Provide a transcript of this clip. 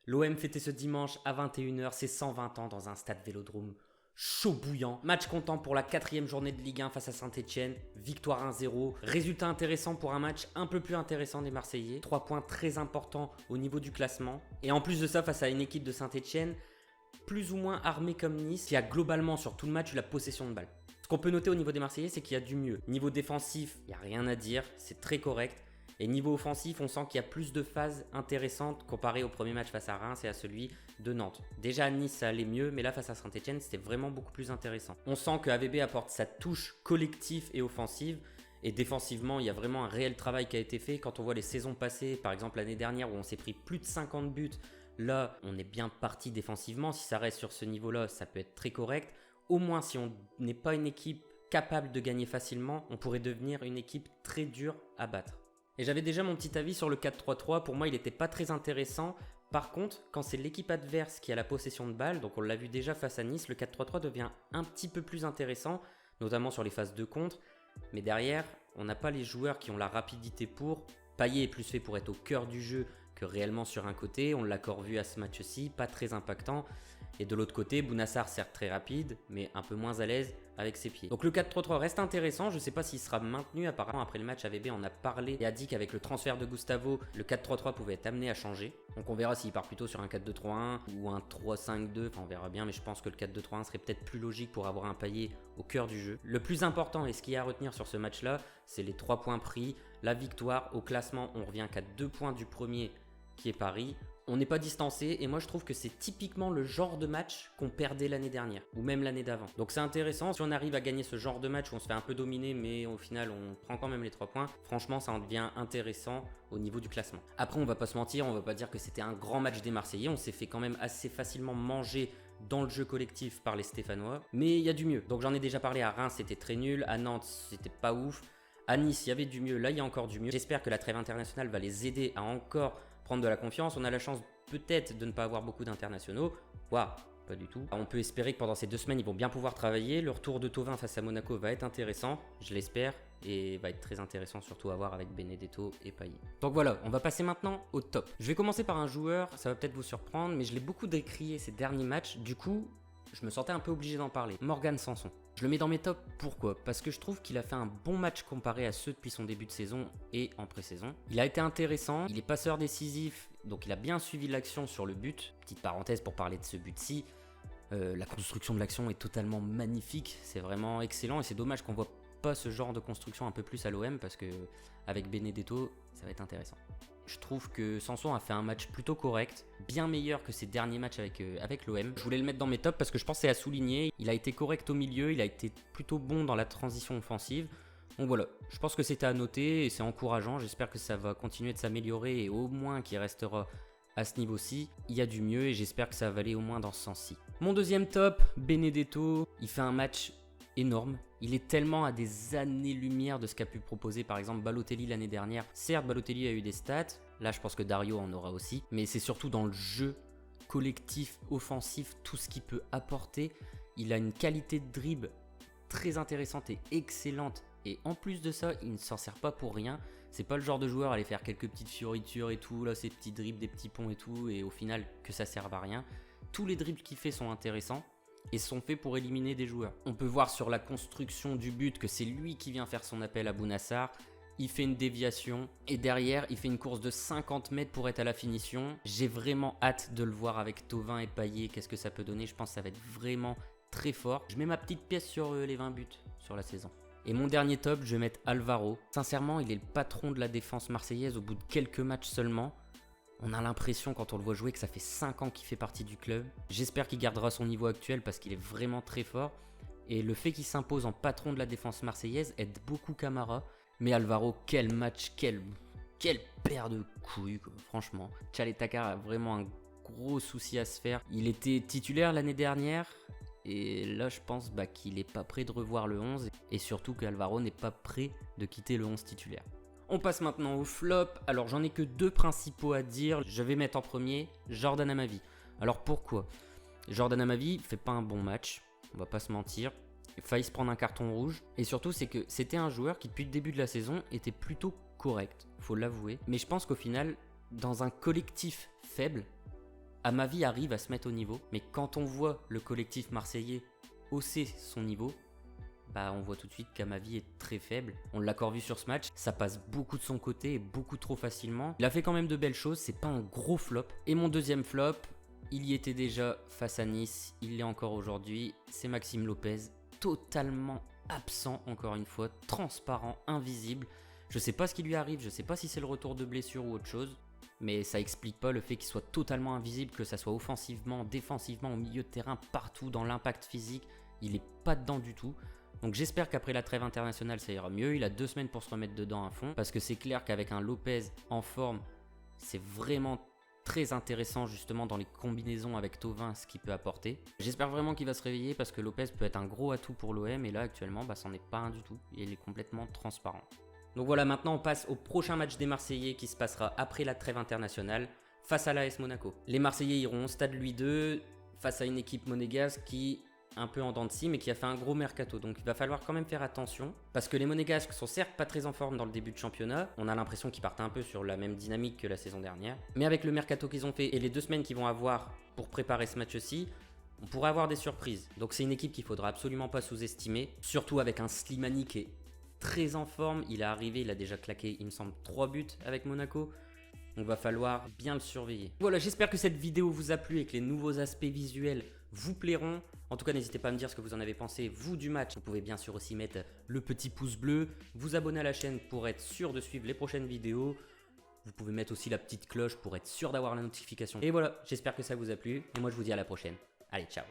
L'OM fêtait ce dimanche à 21h ses 120 ans dans un stade Vélodrome chaud bouillant. Match comptant pour la 4e journée de Ligue 1 face à Saint-Etienne. Victoire 1-0. Résultat intéressant pour un match un peu plus intéressant des Marseillais. 3 points très importants au niveau du classement. Et en plus de ça, face à une équipe de Saint-Etienne plus ou moins armée comme Nice, qui a globalement sur tout le match eu la possession de balle. Ce qu'on peut noter au niveau des Marseillais, c'est qu'il y a du mieux. Niveau défensif, il n'y a rien à dire, c'est très correct. Et niveau offensif, on sent qu'il y a plus de phases intéressantes comparé au premier match face à Reims et à celui de Nantes. Déjà à Nice, ça allait mieux, mais là face à Saint-Etienne, c'était vraiment beaucoup plus intéressant. On sent que AVB apporte sa touche collective et offensive. Et défensivement, il y a vraiment un réel travail qui a été fait. Quand on voit les saisons passées, par exemple l'année dernière où on s'est pris plus de 50 buts, là, on est bien parti défensivement. Si ça reste sur ce niveau-là, ça peut être très correct. Au moins, si on n'est pas une équipe capable de gagner facilement, on pourrait devenir une équipe très dure à battre. Et j'avais déjà mon petit avis sur le 4-3-3. Pour moi, il n'était pas très intéressant. Par contre, quand c'est l'équipe adverse qui a la possession de balle, donc on l'a vu déjà face à Nice, le 4-3-3 devient un petit peu plus intéressant, notamment sur les phases de contre. Mais derrière, on n'a pas les joueurs qui ont la rapidité pour. Payet est plus fait pour être au cœur du jeu que réellement sur un côté. On l'a encore vu à ce match-ci, pas très impactant. Et de l'autre côté, Bounassar certes très rapide, mais un peu moins à l'aise avec ses pieds. Donc le 4-3-3 reste intéressant, je ne sais pas s'il sera maintenu. Apparemment après le match, AVB en a parlé et a dit qu'avec le transfert de Gustavo, le 4-3-3 pouvait être amené à changer. Donc on verra s'il part plutôt sur un 4-2-3-1 ou un 3-5-2, enfin on verra bien, mais je pense que le 4-2-3-1 serait peut-être plus logique pour avoir un Payet au cœur du jeu. Le plus important et ce qu'il y a à retenir sur ce match-là, c'est les 3 points pris, la victoire. Au classement, on revient qu'à 2 points du premier qui est Paris. On n'est pas distancé et moi je trouve que c'est typiquement le genre de match qu'on perdait l'année dernière ou même l'année d'avant. Donc c'est intéressant, si on arrive à gagner ce genre de match où on se fait un peu dominer mais au final on prend quand même les 3 points, franchement ça en devient intéressant au niveau du classement. Après on va pas se mentir, on va pas dire que c'était un grand match des Marseillais, on s'est fait quand même assez facilement manger dans le jeu collectif par les Stéphanois, mais il y a du mieux. Donc j'en ai déjà parlé, à Reims c'était très nul, à Nantes c'était pas ouf. À Nice, il y avait du mieux, là il y a encore du mieux. J'espère que la trêve internationale va les aider à encore prendre de la confiance. On a la chance peut-être de ne pas avoir beaucoup d'internationaux. Waouh, pas du tout. On peut espérer que pendant ces 2 semaines, ils vont bien pouvoir travailler. Le retour de Thauvin face à Monaco va être intéressant, je l'espère, et va être très intéressant surtout à voir avec Benedetto et Payet. Donc voilà, on va passer maintenant au top. Je vais commencer par un joueur, ça va peut-être vous surprendre, mais je l'ai beaucoup décrié ces derniers matchs. Du coup, je me sentais un peu obligé d'en parler. Morgan Sanson. Je le mets dans mes tops, pourquoi ? Parce que je trouve qu'il a fait un bon match comparé à ceux depuis son début de saison et en pré-saison. Il a été intéressant, il est passeur décisif, donc il a bien suivi l'action sur le but. Petite parenthèse pour parler de ce but-ci, la construction de l'action est totalement magnifique, c'est vraiment excellent et c'est dommage qu'on voit pas ce genre de construction un peu plus à l'OM parce que avec Benedetto, ça va être intéressant. Je trouve que Sanson a fait un match plutôt correct, bien meilleur que ses derniers matchs avec l'OM. Je voulais le mettre dans mes tops parce que je pense que c'est à souligner. Il a été correct au milieu, il a été plutôt bon dans la transition offensive. Donc voilà, je pense que c'était à noter et c'est encourageant. J'espère que ça va continuer de s'améliorer et au moins qu'il restera à ce niveau-ci. Il y a du mieux et j'espère que ça va aller au moins dans ce sens-ci. Mon deuxième top, Benedetto, il fait un match énorme. Il est tellement à des années-lumière de ce qu'a pu proposer par exemple Balotelli l'année dernière. Certes, Balotelli a eu des stats, là je pense que Dario en aura aussi, mais c'est surtout dans le jeu collectif, offensif, tout ce qu'il peut apporter. Il a une qualité de dribble très intéressante et excellente, et en plus de ça, il ne s'en sert pas pour rien. C'est pas le genre de joueur à aller faire quelques petites fioritures et tout, là ces petits dribbles, des petits ponts et tout, et au final que ça serve à rien. Tous les dribbles qu'il fait sont intéressants et sont faits pour éliminer des joueurs. On peut voir sur la construction du but que c'est lui qui vient faire son appel à Bounassar. Il fait une déviation et derrière il fait une course de 50 mètres pour être à la finition. J'ai vraiment hâte de le voir avec Thauvin et Payet, qu'est-ce que ça peut donner. Je pense que ça va être vraiment très fort. Je mets ma petite pièce sur les 20 buts sur la saison. Et mon dernier top, je vais mettre Alvaro. Sincèrement, il est le patron de la défense marseillaise au bout de quelques matchs seulement. On a l'impression quand on le voit jouer que ça fait 5 ans qu'il fait partie du club. J'espère qu'il gardera son niveau actuel parce qu'il est vraiment très fort. Et le fait qu'il s'impose en patron de la défense marseillaise aide beaucoup Camara. Mais Alvaro, quel match, quelle paire de couilles, quoi, franchement. Tchale Takar a vraiment un gros souci à se faire. Il était titulaire l'année dernière. Et là, je pense qu'il n'est pas prêt de revoir le 11. Et surtout qu'Alvaro n'est pas prêt de quitter le 11 titulaire. On passe maintenant au flop. Alors j'en ai que 2 principaux à dire. Je vais mettre en premier Jordan Amavi. Alors pourquoi ? Jordan Amavi fait pas un bon match, on va pas se mentir. Il a failli se prendre un carton rouge. Et surtout c'est que c'était un joueur qui depuis le début de la saison était plutôt correct, faut l'avouer. Mais je pense qu'au final, dans un collectif faible, Amavi arrive à se mettre au niveau, mais quand on voit le collectif marseillais hausser son niveau, bah on voit tout de suite qu'Amavi est très faible. On l'a encore vu sur ce match, ça passe beaucoup de son côté et beaucoup trop facilement. Il a fait quand même de belles choses, c'est pas un gros flop. Et mon deuxième flop, il y était déjà face à Nice, il l'est encore aujourd'hui, c'est Maxime Lopez, totalement absent encore une fois, transparent, invisible. Je sais pas ce qui lui arrive, je sais pas si c'est le retour de blessure ou autre chose, mais ça explique pas le fait qu'il soit totalement invisible, que ça soit offensivement, défensivement, au milieu de terrain, partout, dans l'impact physique, il est pas dedans du tout. Donc j'espère qu'après la trêve internationale ça ira mieux, il a 2 semaines pour se remettre dedans à fond, parce que c'est clair qu'avec un Lopez en forme, c'est vraiment très intéressant justement dans les combinaisons avec Thauvin, ce qu'il peut apporter. J'espère vraiment qu'il va se réveiller parce que Lopez peut être un gros atout pour l'OM et là actuellement bah, c'en est pas un du tout, il est complètement transparent. Donc voilà, maintenant on passe au prochain match des Marseillais qui se passera après la trêve internationale face à l'AS Monaco. Les Marseillais iront au stade Louis II face à une équipe monégasque qui un peu en dents de scie mais qui a fait un gros mercato, donc il va falloir quand même faire attention parce que les Monégasques sont certes pas très en forme dans le début de championnat, on a l'impression qu'ils partent un peu sur la même dynamique que la saison dernière, mais avec le mercato qu'ils ont fait et les 2 semaines qu'ils vont avoir pour préparer ce match-ci, on pourrait avoir des surprises. Donc c'est une équipe qu'il faudra absolument pas sous-estimer, surtout avec un Slimani qui est très en forme, il est arrivé, il a déjà claqué il me semble 3 buts avec Monaco. Donc va falloir bien le surveiller. Voilà, j'espère que cette vidéo vous a plu et que les nouveaux aspects visuels vous plairont. En tout cas, n'hésitez pas à me dire ce que vous en avez pensé, vous, du match. Vous pouvez bien sûr aussi mettre le petit pouce bleu, vous abonner à la chaîne pour être sûr de suivre les prochaines vidéos. Vous pouvez mettre aussi la petite cloche pour être sûr d'avoir la notification. Et voilà, j'espère que ça vous a plu. Et moi, je vous dis à la prochaine. Allez, ciao!